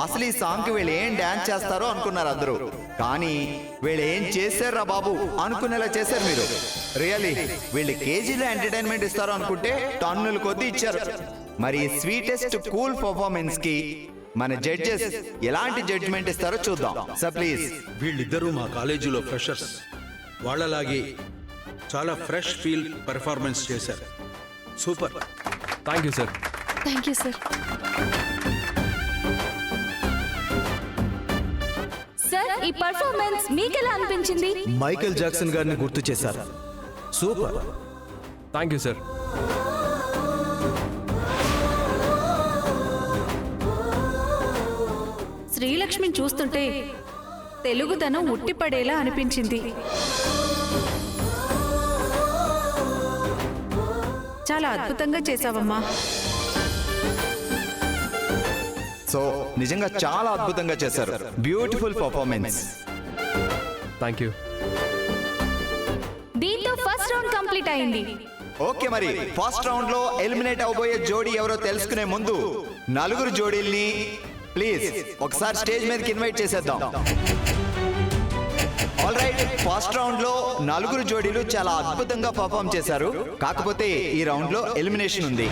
అసలు ఈ సాంగ్ కి వీళ్ళు ఏం డాన్స్ చేస్తారో అనుకున్నారు అందరూ, కానీ వీళ్ళు ఏం చేశారా బాబు అనుకునేలా చేశారు మీరు. రియల్లీ వీళ్ళు కేజీలో ఎంటర్టైన్మెంట్ ఇస్తారో అనుకుంటే టన్నుల కొద్దీ ఇచ్చారు. మరి స్వీటెస్ట్ కూల్ పర్ఫార్మెన్స్ కి మన జడ్జెస్ ఎలాంటి జడ్జిమెంట్ ఇస్తారో చూద్దాం. Sir please. వీళ్ళిద్దరూ మా కాలేజీలో ఫ్రెషర్స్, వాళ్ళలాగే చాలా ఫ్రెష్ ఫీల్ పెర్ఫార్మెన్స్ చేశారు. Super. Thank you sir. Thank you sir. Sir ఈ పర్ఫార్మెన్స్ మీకెలా అనిపించింది? మైకేల్ జాక్సన్ గారిని గుర్తు చేశారు. సూపర్. Thank you sir. శ్రీలక్ష్మిని చూస్తుంటే తెలుగుదనం ఉట్టిపడేలా అనిపించింది. చాలా అద్భుతంగా చేశావమ్మా. సో నిజంగా చాలా అద్భుతంగా చేశారు. Beautiful performance. Thank you. దీంతో ఫస్ట్ రౌండ్ కంప్లీట్ అయింది. ఓకే, మరి ఫస్ట్ రౌండ్ లో ఎలిమినేట్ అవబోయే జోడీ ఎవరో తెలుసుకునే ముందు నలుగురు జోడీల్ని ప్లీజ్ ఒకసారి స్టేజ్ మీదకి ఇన్వైట్ చేసేద్దాం. ఆల్ రైట్, ఫస్ట్ రౌండ్ లో నలుగురు జోడీలు చాలా అద్భుతంగా పర్ఫామ్ చేశారు. కాకపోతే ఈ రౌండ్ లో ఎలిమినేషన్ ఉంది.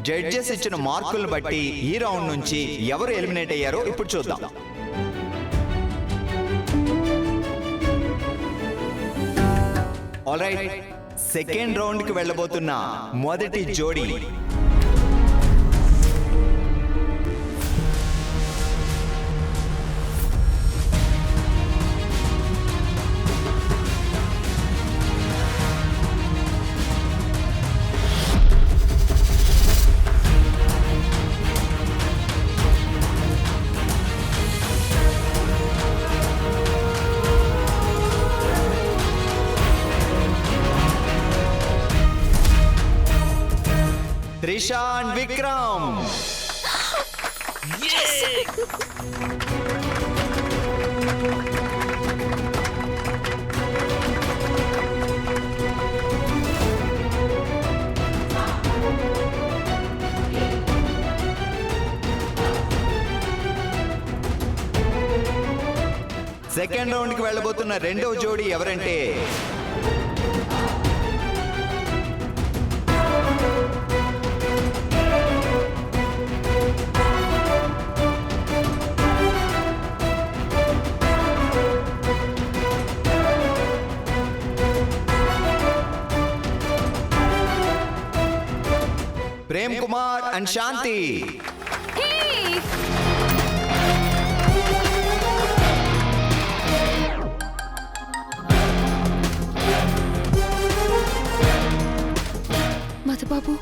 జడ్జెస్ ఇచ్చిన మార్కులను బట్టి ఈ రౌండ్ నుంచి ఎవరు ఎలిమినేట్ అయ్యారో ఇప్పుడు చూద్దాం. ఆల్ రైట్, సెకండ్ రౌండ్ కి వెళ్ళబోతున్న మొదటి జోడీ Trisha and Vikram. Second round కి వెళ్ళబోతున్న రెండవ జోడీ ఎవరంటే ప్రేమ్ కుమార్ అండ్ శాంతి. మధుబాబు,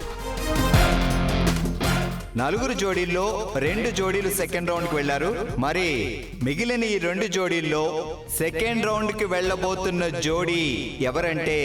నలుగురు జోడీల్లో రెండు జోడీలు సెకండ్ రౌండ్ కి వెళ్లారు. మరి మిగిలిన ఈ రెండు జోడీల్లో సెకండ్ రౌండ్ కి వెళ్ళబోతున్న జోడీ ఎవరంటే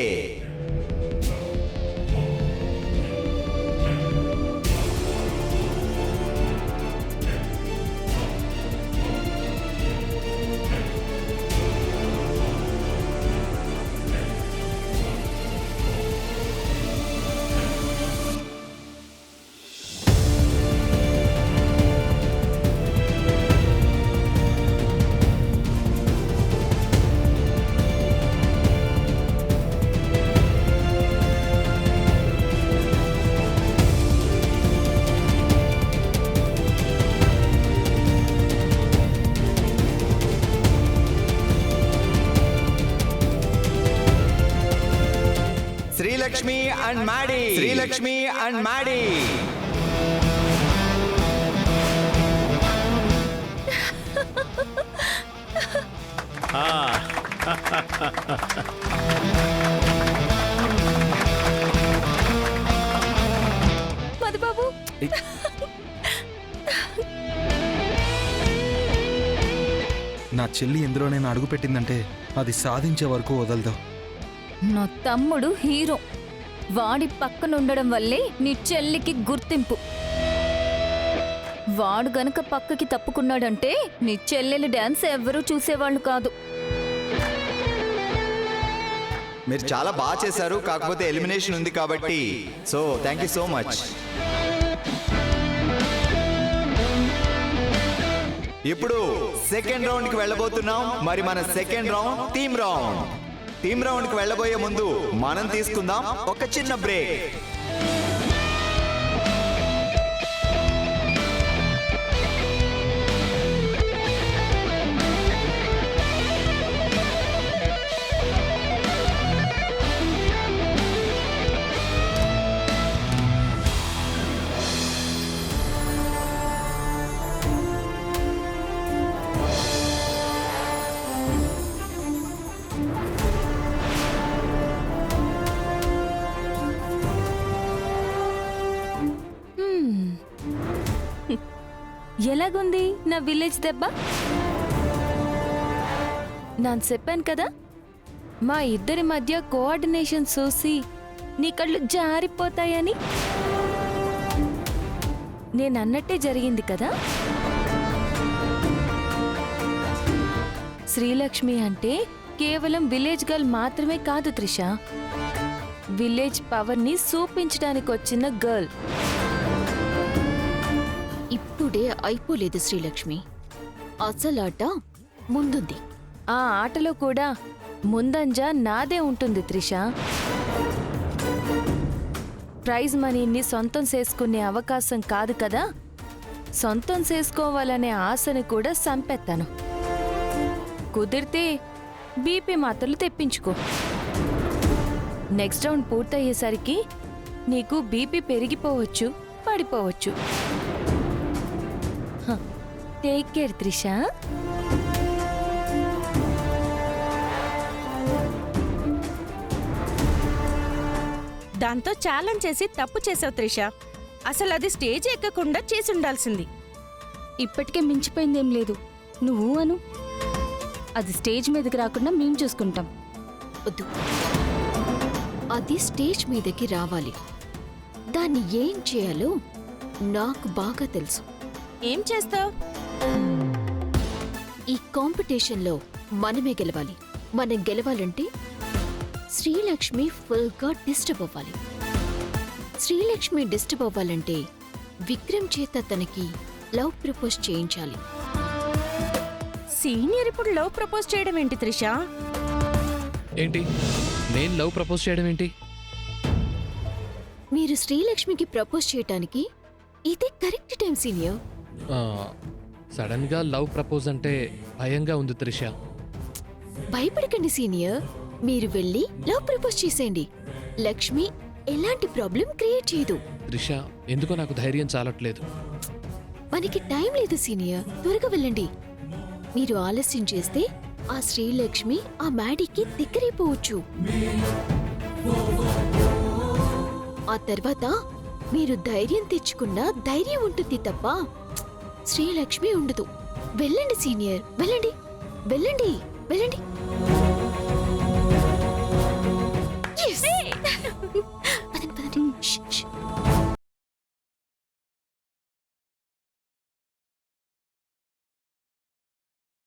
శ్రీలక్ష్మి అండ్ మాడీ. శ్రీలక్ష్మి అండ్ మాడీ. మధుబాబు, నా చెల్లి ఎందులోనైనా అడుగు పెట్టిందంటే అది సాధించే వరకు వదలదు. నా తమ్ముడు హీరో, వాడి పక్కన ఉండడం వల్లే నీ చెల్లికి గుర్తింపు. వాడు గనక పక్కకి తప్పుకున్నాడంటే నీ చెల్లెలు డాన్స్ ఎవ్వరూ చూసేవాళ్ళు కాదు. మీరు చాలా బాగా చేశారు, కాకపోతే ఎలిమినేషన్ ఉంది కాబట్టి. So thank you so much. ఇప్పుడు సెకండ్ రౌండ్ కి వెళ్ళబోతున్నాం. మరి మన second round team round. Team round కి వెళ్ళబోయే ముందు మనం తీసుకుందాం ఒక చిన్న బ్రేక్. ఎలాగుంది నా విలేజ్ దెబ్బ? నేను చెప్పాను కదా, మా ఇద్దరి మధ్య కోఆర్డినేషన్ చూసి నీ కళ్ళు జారిపోతాయని. నేనన్నట్టే జరిగింది కదా. శ్రీలక్ష్మి అంటే కేవలం విలేజ్ గర్ల్ మాత్రమే కాదు త్రిష, విలేజ్ పవర్ని చూపించడానికి వచ్చిన గర్ల్. ఇప్పుడే అయిపోలేదు శ్రీలక్ష్మి, అసలాట ముందుంది. ఆ ఆటలో కూడా ముందంజ నాదే ఉంటుంది త్రిష. ప్రైజ్ మనీని సొంతం చేసుకునే అవకాశం కాదు కదా, సొంతం చేసుకోవాలనే ఆశని కూడా సంపెత్తాను. కుదిరితే బీపీ మాత్రలు తెప్పించుకో. నెక్స్ట్ రౌండ్ పూర్తయ్యేసరికి నీకు బీపీ పెరిగిపోవచ్చు, పడిపోవచ్చు. Take care Trisha. దాంతో ఛాలెంజ్ చేసి తప్పు చేసావు త్రిష. అసలు అది స్టేజ్ ఎక్కకుండా చేసి ఉండాల్సింది. ఇప్పటికే మించిపోయిందేం లేదు, నువ్వు అను. అది స్టేజ్ మీదకి రాకుండా మేం చూసుకుంటాం. వద్దు, అది స్టేజ్ మీదకి రావాలి. దాన్ని ఏం చేయాలో నాకు బాగా తెలుసు. ఏం చేస్తావు? ఈ కాంపిటీషన్లో మనమే గెలవాలి. మనం గెలవాలంటే శ్రీలక్ష్మి ఫుల్గా డిస్టర్బ్ అవ్వాలి. శ్రీలక్ష్మి డిస్టర్బ్ అవ్వాలంటే విక్రమ్ చేత తనకి లవ్ ప్రపోజ్ చేయించాలి. సీనియర్ ఇప్పుడు లవ్ ప్రపోజ్ చేయడం ఏంటి త్రిష? ఏంటి నేను లవ్ ప్రపోజ్ చేయడం ఏంటి? మీరు శ్రీలక్ష్మికి ప్రపోజ్ చేయటానికి ఇదే కరెక్ట్ టైం సీనియర్. సడన్ గా లవ్ ప్రపోజ్ అంటే భయంగా ఉంది త్రిష. భయపడకండి సీనియర్, మీరు వెళ్ళి లవ్ ప్రపోజ్ చేసేయండి. లక్ష్మి ఎలాంటి ప్రాబ్లం క్రియేట్ చేయదు. త్రిష, ఎందుకో నాకు ధైర్యం చాలట్లేదు. మనకి టైం లేదు సీనియర్, త్వరగా వెళ్ళండి. మీరు ఆలస్యం చేస్తే ఆ శ్రీలక్ష్మి ఆ మ్యాడీకి దగ్గరైపోవచ్చు. ఆ తర్వాత మీరు ధైర్యం తెచ్చుకున్న ధైర్యం ఉంటుంది తప్ప శ్రీలక్ష్మి ఉండదు. వెళ్ళండి సీనియర్, వెళ్ళండి వెళ్ళండి వెళ్ళండి.